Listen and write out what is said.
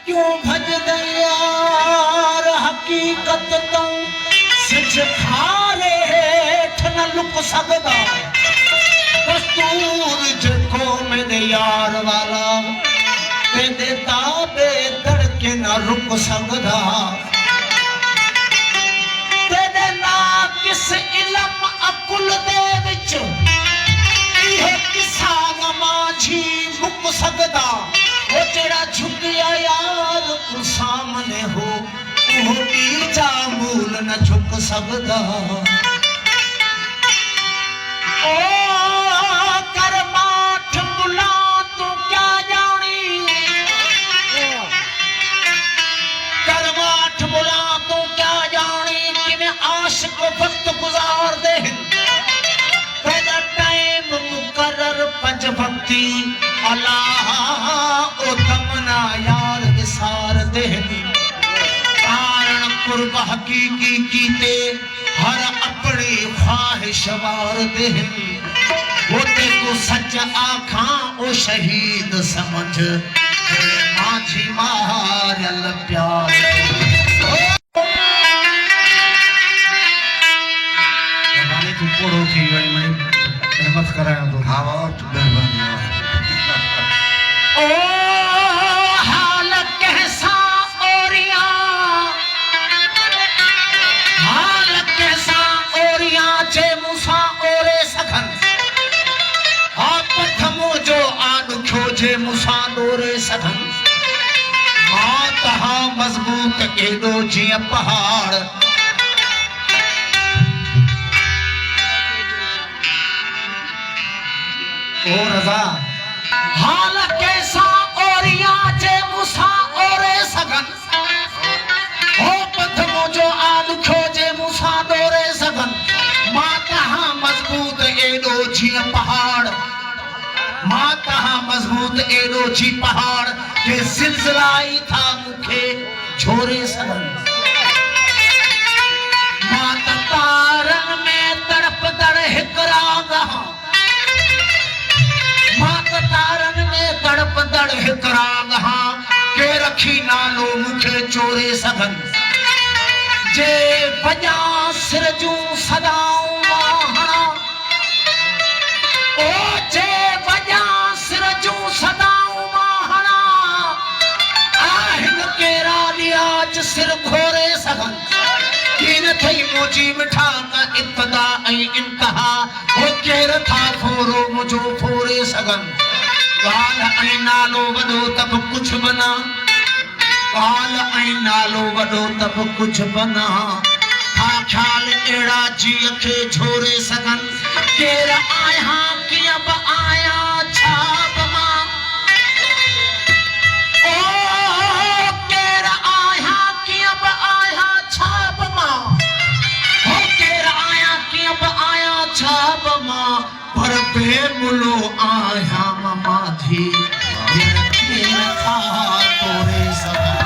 क्यों भजद यार हकीकत तो सिज खारे हेठ न लुक सकदा दस्तूर जेको मेरे यार वाला तेरे ताबे धड़के न रुक सकदा तेरे ना किस इल्म अकुल दे विच इहे किसा माझी मुक सकदा वो जेड़ा झुकिया यार तू सामने हो वो बीजा मूल न झुक सकदा वक्त गुजार दे पैदा टाइम मुकर्रर पंज भक्ति अल्लाह ओ तमना यार विसार दे कारण कुर्ब हकीकी कीते हर अपनी ख्वाहिश वार दे वो को सच आखा ओ शहीद समझ माझी मारल प्यार पूरो थी वही मैं रहमत कराया तो हाँ बहुत मेहरबानी ओ हाल कैसा ओरिया हाल कैसा ओरिया जे मूसा ओरे सखन हाँ पथमो जो आन खोजे मूसा दोरे सखन मां तहा मजबूत एडो जिया पहाड़ ओ रजा हाल कैसा ओरिया जे मूसा ओरे सगन हो पथ मुझो आल खोजे मूसा दोरे सगन मां तहां मजबूत एडो जी पहाड़ मां तहां मजबूत एडो जी पहाड़ के सिलसिलाई था मुखे छोरे सगन मां तारन में तड़प दड़ हिकरा गहा तारन में तड़प दड़ हिकरांग हाँ के रखी नालो मुखे चोरे सघन जे बजा सिर जूं सदाऊं वाहणा ओ जे बजा सिर जूं सदाऊं वाहणा आहिन केरा लियाज सिर घोरे सघन कीन थई मोजी मिठा का इब्तदा ऐं इंतहा हो केर था फोरो मुझो फोरे सघन काल ऐं नालो वॾो तब कुछ बना काल ऐं नालो वॾो तब कुछ बना था ख्याल अहिड़ा जीअ खे झोरे सघन केर आहियां कीअं बि आहियां छा बि मां ओ केर आहियां कीअं बि आहियां छा बि मां हो केर आहियां कीअं बि आहियां छा बि मां पर बेमुलो आहियां मां थी ये था तोरे सदा